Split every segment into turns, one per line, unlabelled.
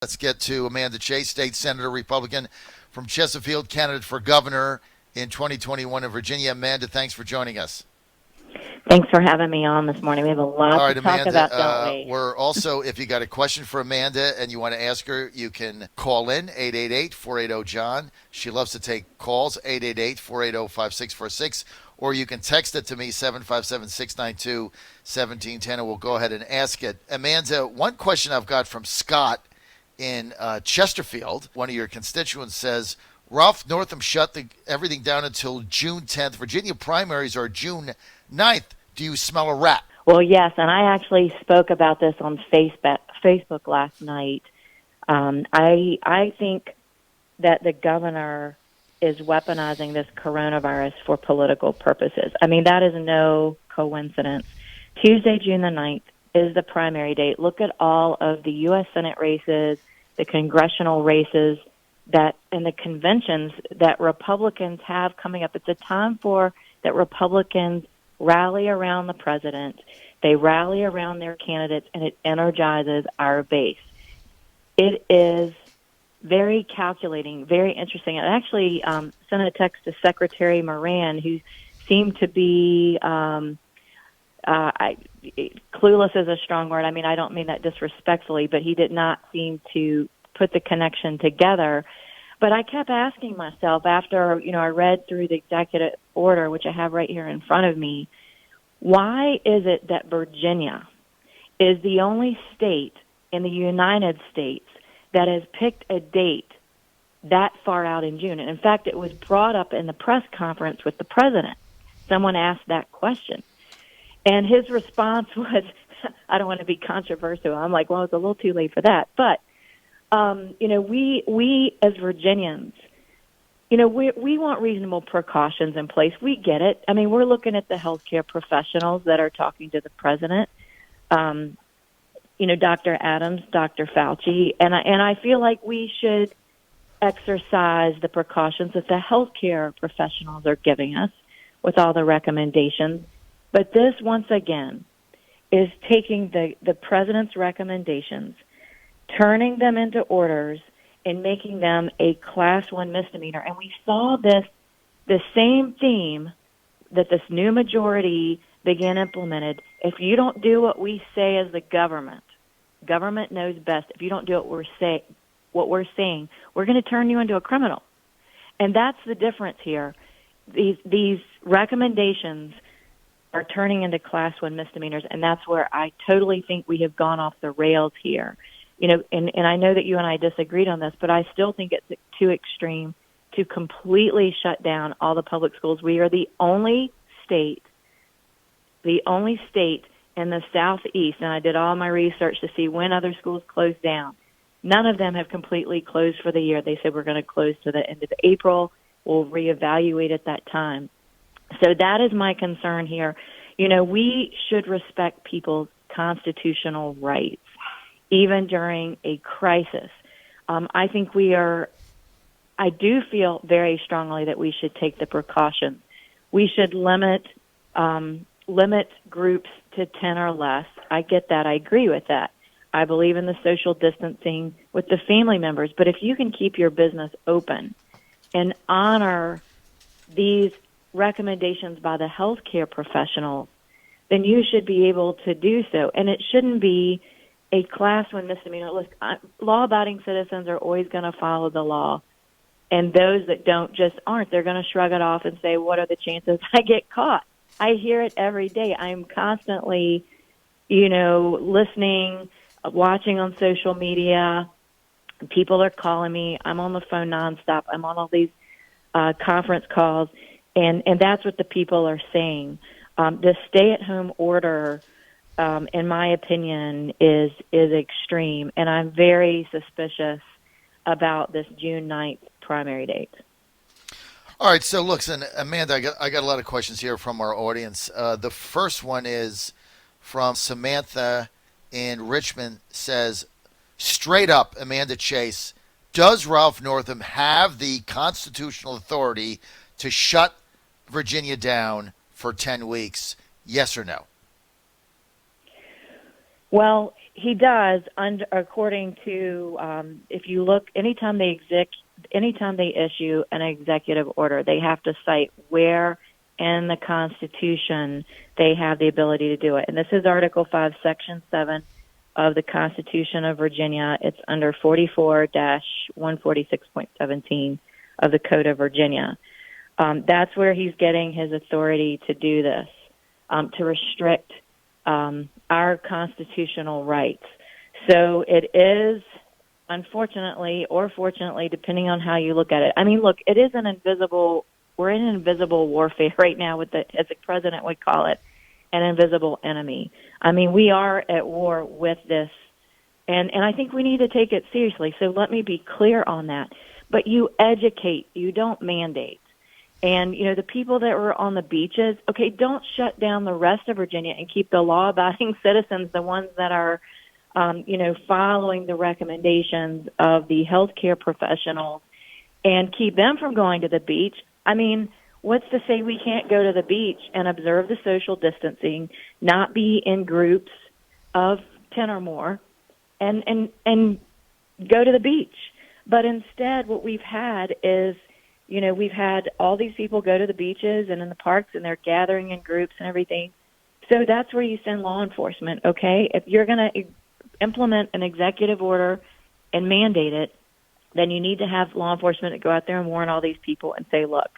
Let's get to Amanda Chase, state senator, Republican from Chesterfield, candidate for governor in 2021 in Virginia. Amanda, thanks for joining us.
Thanks for having me on this morning. We have a
All
lot to
right,
talk about, don't
Amanda,
we?
we're also, if you got a question for Amanda and you want to ask her, you can call in 888-480-JOHN. She loves to take calls, 888-480-5646, or you can text it to me, 757-692-1710, and we'll go ahead and ask it. Amanda, one question I've got from Scott in Chesterfield, one of your constituents, says, Ralph Northam shut everything down until June 10th. Virginia primaries are June 9th. Do you smell a rat?
Well, yes, and I actually spoke about this on Facebook last night. I think that the governor is weaponizing this coronavirus for political purposes. I mean, that is no coincidence. Tuesday, June the 9th is the primary date. Look at all of the U.S. Senate races, the congressional races, and the conventions that Republicans have coming up. It's a time for that Republicans rally around the president. They rally around their candidates, and it energizes our base. It is very calculating, very interesting. I actually sent a text to Secretary Moran, who seemed to be clueless is a strong word. I mean, I don't mean that disrespectfully, but he did not seem to put the connection together. But I kept asking myself after, I read through the executive order, which I have right here in front of me, why is it that Virginia is the only state in the United States that has picked a date that far out in June? And in fact, it was brought up in the press conference with the president. Someone asked that question. And his response was, I don't want to be controversial. I'm like, well, it's a little too late for that. But we as Virginians, we want reasonable precautions in place. We get it. I mean, we're looking at the healthcare professionals that are talking to the president, Dr. Adams, Dr. Fauci, and I feel like we should exercise the precautions that the healthcare professionals are giving us with all the recommendations. But this, once again, is taking the president's recommendations, turning them into orders, and making them a Class 1 misdemeanor. And we saw the same theme that this new majority began implemented. If you don't do what we say as the government knows best. If you don't do what we're saying, we're going to turn you into a criminal. And that's the difference here. These recommendations are turning into Class 1 misdemeanors, and that's where I totally think we have gone off the rails here. And I know that you and I disagreed on this, but I still think it's too extreme to completely shut down all the public schools. We are the only state in the Southeast, and I did all my research to see when other schools closed down. None of them have completely closed for the year. They said we're going to close to the end of April. We'll reevaluate at that time. So that is my concern here. We should respect people's constitutional rights, even during a crisis. I think I do feel very strongly that we should take the precautions. We should limit groups to 10 or less. I get that. I agree with that. I believe in the social distancing with the family members. But if you can keep your business open and honor these recommendations by the healthcare professionals, then you should be able to do so. And it shouldn't be a Class 1 misdemeanor. Look, law-abiding citizens are always going to follow the law. And those that don't just aren't. They're going to shrug it off and say, what are the chances I get caught? I hear it every day. I'm constantly, listening, watching on social media. People are calling me. I'm on the phone nonstop. I'm on all these conference calls. And that's what the people are saying. The stay-at-home order, in my opinion, is extreme. And I'm very suspicious about this June 9th primary date.
All right, so listen, Amanda, I got a lot of questions here from our audience. The first one is from Samantha in Richmond, says, straight up, Amanda Chase, does Ralph Northam have the constitutional authority to shut Virginia down for 10 weeks? Yes or no?
Well, He does, according to, if you look, anytime they issue an executive order, they have to cite where in the Constitution they have the ability to do it. And this is Article 5, Section 7 of the Constitution of Virginia. It's under 44-146.17 of the Code of Virginia. That's where he's getting his authority to do this, to restrict our constitutional rights. So it is, unfortunately or fortunately, depending on how you look at it. I mean, look, it is we're in invisible warfare right now with as the president would call it, an invisible enemy. I mean, we are at war with this, and I think we need to take it seriously. So let me be clear on that. But you educate, you don't mandate. And, the people that were on the beaches, okay, don't shut down the rest of Virginia and keep the law-abiding citizens, the ones that are, following the recommendations of the healthcare professionals, and keep them from going to the beach. I mean, what's to say we can't go to the beach and observe the social distancing, not be in groups of 10 or more, and go to the beach? But instead, what we've had is, we've had all these people go to the beaches and in the parks, and they're gathering in groups and everything. So that's where you send law enforcement, okay? If you're going to implement an executive order and mandate it, then you need to have law enforcement to go out there and warn all these people and say, look,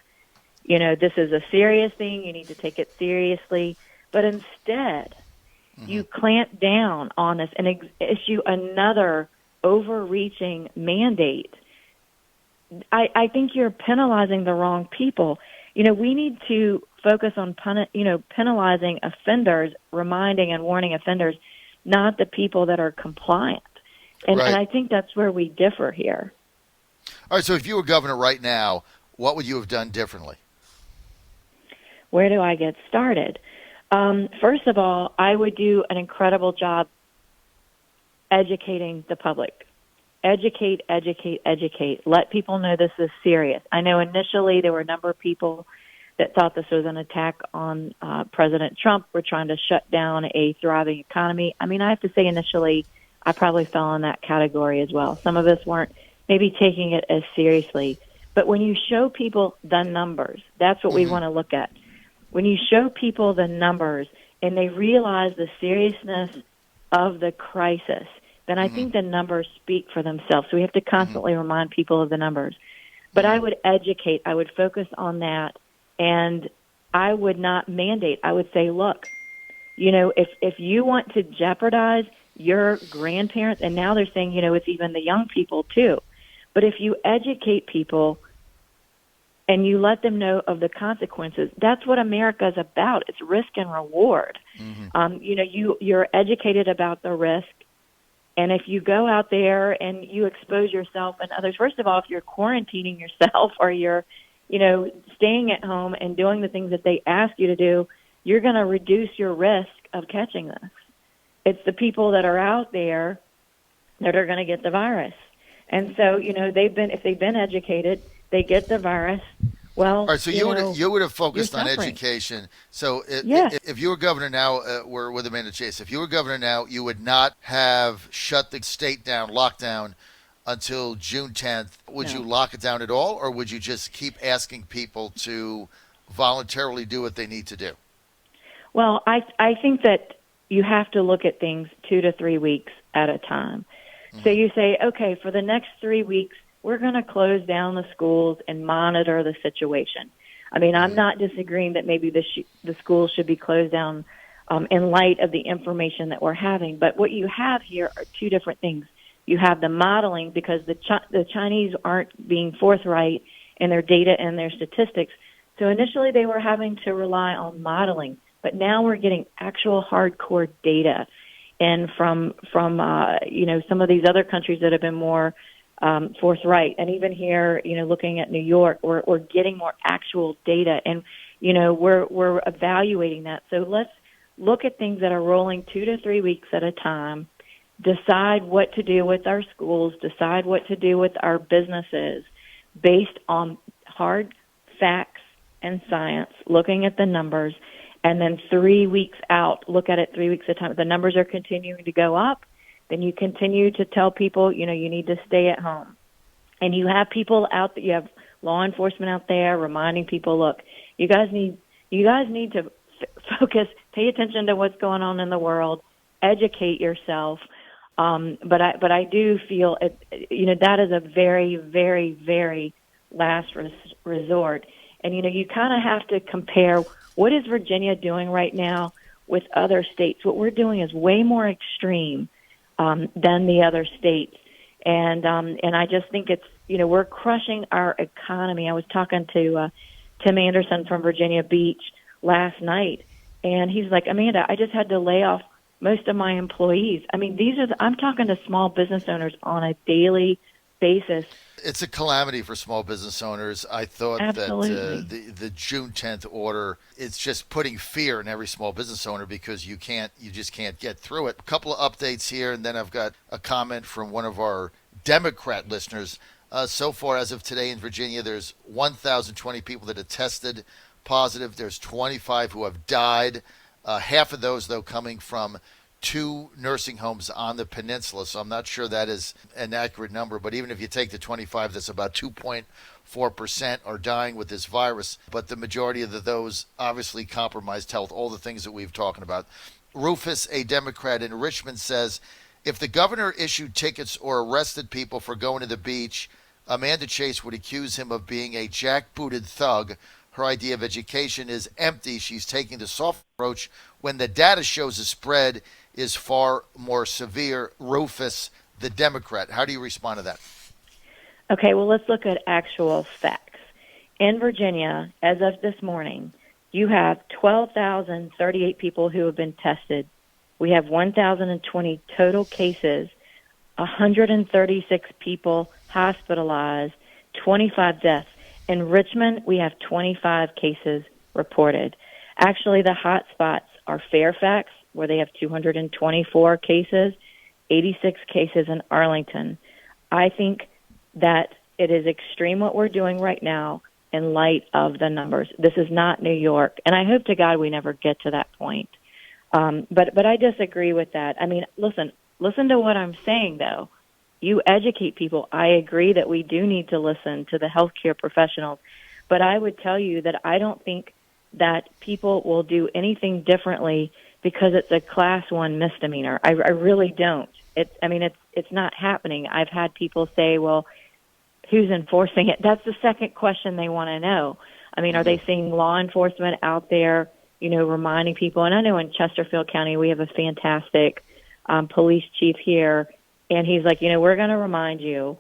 this is a serious thing. You need to take it seriously. But instead, you clamp down on this and issue another overreaching mandate. I think you're penalizing the wrong people. We need to focus on penalizing offenders, reminding and warning offenders, not the people that are compliant. And,
right.
And I think that's where we differ here.
All right, so if you were governor right now, what would you have done differently?
Where do I get started? First of all, I would do an incredible job educating the public. Educate. Let people know this is serious. I know initially there were a number of people that thought this was an attack on President Trump. We're trying to shut down a thriving economy. I mean, I have to say initially I probably fell in that category as well. Some of us weren't maybe taking it as seriously. But when you show people the numbers, that's what we want to look at. When you show people the numbers and they realize the seriousness of the crisis, then I think the numbers speak for themselves. So we have to constantly remind people of the numbers. But I would educate. I would focus on that. And I would not mandate. I would say, look, if you want to jeopardize your grandparents, and now they're saying, it's even the young people too. But if you educate people and you let them know of the consequences, that's what America is about. It's risk and reward. You're educated about the risk. And if you go out there and you expose yourself and others, first of all, if you're quarantining yourself or you're, staying at home and doing the things that they ask you to do, you're going to reduce your risk of catching this. It's the people that are out there that are going to get the virus. And so, if they've been educated, they get the virus. Well,
all right, so you would have focused on education. So if you were governor now, we're with Amanda Chase. If you were governor now, you would not have shut the state down, lockdown, until June 10th. Would you lock it down at all, or would you just keep asking people to voluntarily do what they need to do?
Well, I think that you have to look at things 2 to 3 weeks at a time. So you say, okay, for the next 3 weeks, we're going to close down the schools and monitor the situation. I mean, I'm not disagreeing that maybe the schools should be closed down in light of the information that we're having. But what you have here are two different things. You have the modeling, because the Chinese aren't being forthright in their data and their statistics. So initially they were having to rely on modeling, but now we're getting actual hardcore data. And from some of these other countries that have been more forthright, and even here, looking at New York, we're getting more actual data, and we're evaluating that. So let's look at things that are rolling 2 to 3 weeks at a time. Decide what to do with our schools. Decide what to do with our businesses, based on hard facts and science. Looking at the numbers. And then 3 weeks out, look at it 3 weeks at a time. If the numbers are continuing to go up, then you continue to tell people, you need to stay at home. And you have people out there, you have law enforcement out there reminding people, look, you guys need to focus, pay attention to what's going on in the world, educate yourself. But I do feel that is a very, very, very last resort. And you kind of have to compare what is Virginia doing right now with other states. What we're doing is way more extreme than the other states. And I just think it's, we're crushing our economy. I was talking to Tim Anderson from Virginia Beach last night, and he's like, Amanda, I just had to lay off most of my employees. I mean, I'm talking to small business owners on a daily basis.
It's a calamity for small business owners. I thought
Absolutely.
that the June 10th order, it's just putting fear in every small business owner because you just can't get through it. A couple of updates here, and then I've got a comment from one of our Democrat listeners. So far, as of today in Virginia, there's 1,020 people that have tested positive. There's 25 who have died. Half of those, though, coming from 2 nursing homes on the peninsula. So I'm not sure that is an accurate number. But even if you take the 25, that's about 2.4% are dying with this virus. But the majority of those obviously compromised health, all the things that we've talked about. Rufus, a Democrat in Richmond, says, if the governor issued tickets or arrested people for going to the beach, Amanda Chase would accuse him of being a jackbooted thug. Her idea of education is empty. She's taking the soft approach when the data shows the spread is far more severe. Rufus, the Democrat. How do you respond to that?
Okay, well, let's look at actual facts. In Virginia, as of this morning, you have 12,038 people who have been tested. We have 1,020 total cases, 136 people hospitalized, 25 deaths. In Richmond, we have 25 cases reported. Actually, the hot spots are Fairfax, where they have 224 cases, 86 cases in Arlington. I think that it is extreme what we're doing right now in light of the numbers. This is not New York, and I hope to God we never get to that point. But I disagree with that. I mean, listen to what I'm saying, though. You educate people. I agree that we do need to listen to the healthcare professionals, but I would tell you that I don't think that people will do anything differently because it's a class 1 misdemeanor. I really don't. It's not happening. I've had people say, well, who's enforcing it? That's the second question they want to know. I mean, are they seeing law enforcement out there, reminding people? And I know in Chesterfield County we have a fantastic police chief here, and he's like, we're going to remind you,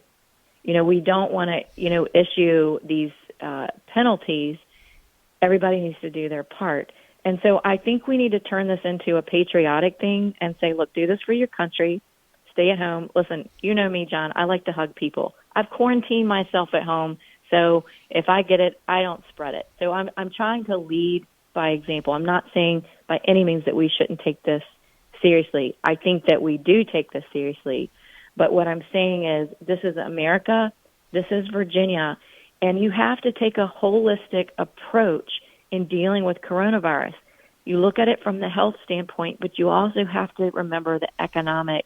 we don't want to, issue these penalties. Everybody needs to do their part. And so I think we need to turn this into a patriotic thing and say, look, do this for your country. Stay at home. Listen, you know me, John. I like to hug people. I've quarantined myself at home, so if I get it, I don't spread it. So I'm trying to lead by example. I'm not saying by any means that we shouldn't take this seriously. I think that we do take this seriously. But what I'm saying is this is America, this is Virginia, and you have to take a holistic approach in dealing with coronavirus. You look at it from the health standpoint, but you also have to remember the economic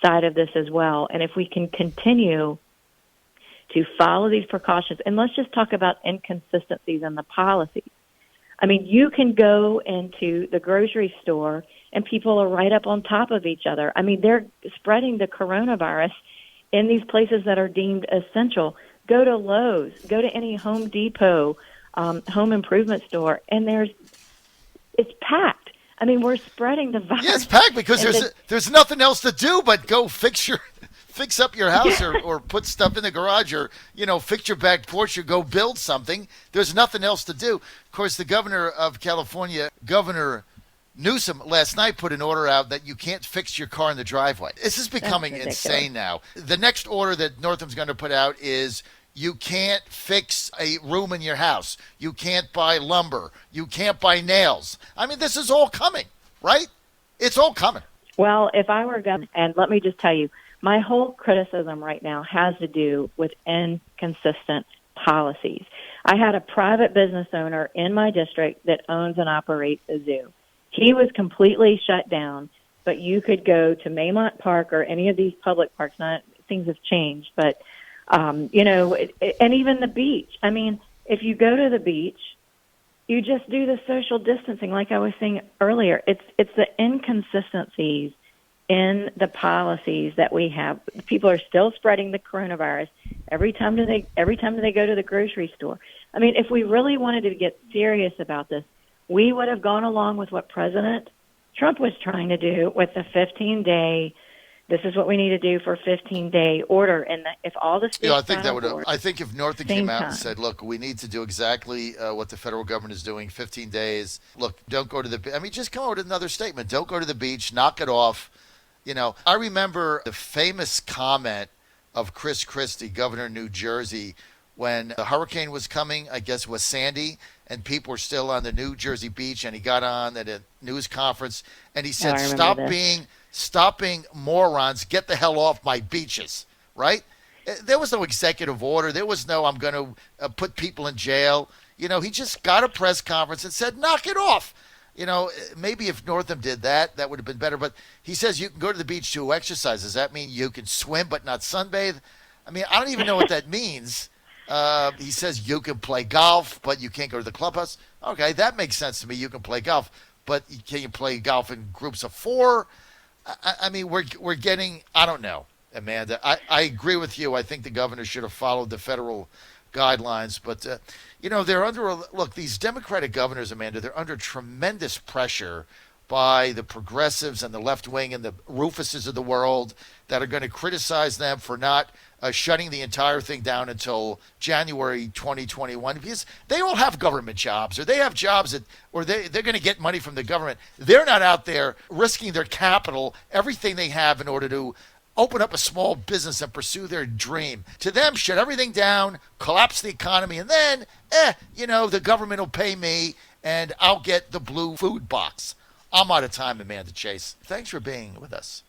side of this as well. And if we can continue to follow these precautions, and let's just talk about inconsistencies in the policies. I mean, you can go into the grocery store and people are right up on top of each other. I mean, they're spreading the coronavirus in these places that are deemed essential. Go to Lowe's, go to any Home Depot, home improvement store, and it's packed. I mean, we're spreading the virus.
Yeah, it's packed because there's nothing else to do but go fix up your house or put stuff in the garage or, fix your back porch or go build something. There's nothing else to do. Of course, the governor of California, Governor Newsom, last night put an order out that you can't fix your car in the driveway. This is becoming insane now. The next order that Northam's going to put out is you can't fix a room in your house. You can't buy lumber. You can't buy nails. I mean, this is all coming, right? It's all coming.
Well, if I were governor, and let me just tell you, my whole criticism right now has to do with inconsistent policies. I had a private business owner in my district that owns and operates a zoo. He was completely shut down but you could go to Maymont Park or any of these public parks. Not things have changed, but and even the beach. I mean, if you go to the beach, you just do the social distancing, like I was saying earlier. It's the inconsistencies in the policies that we have. People are still spreading the coronavirus every time that they go to the grocery store. I mean, if we really wanted to get serious about this, we would have gone along with what President Trump was trying to do with the 15-day. This is what we need to do for a 15-day order, and if all the states,
I think that would. I think if Northam came out and said, "Look, we need to do exactly what the federal government is doing, 15 days. Look, don't go to the. I mean, just come out with another statement. Don't go to the beach. Knock it off." I remember the famous comment of Chris Christie, governor of New Jersey, when the hurricane was coming. I guess it was Sandy, and people were still on the New Jersey beach, and he got on at a news conference and he said, Stop being morons. Get the hell off my beaches, right? There was no executive order. There was no, I'm going to put people in jail. He just got a press conference and said, knock it off. Maybe if Northam did that, that would have been better. But he says you can go to the beach to exercise. Does that mean you can swim but not sunbathe? I mean, I don't even know what that means. He says you can play golf, but you can't go to the clubhouse. Okay, that makes sense to me. You can play golf, but can you play golf in groups of 4? I mean, we're getting, I don't know, Amanda. I agree with you. I think the governor should have followed the federal guidelines. But, they're look, these Democratic governors, Amanda, they're under tremendous pressure by the progressives and the left wing and the Rufuses of the world that are going to criticize them for not shutting the entire thing down until January 2021, because they all have government jobs, or they have jobs they're going to get money from the government. They're not out there risking their capital, everything they have, in order to open up a small business and pursue their dream. To them, shut everything down, collapse the economy, and then, the government will pay me and I'll get the blue food box. I'm out of time, Amanda Chase. Thanks for being with us.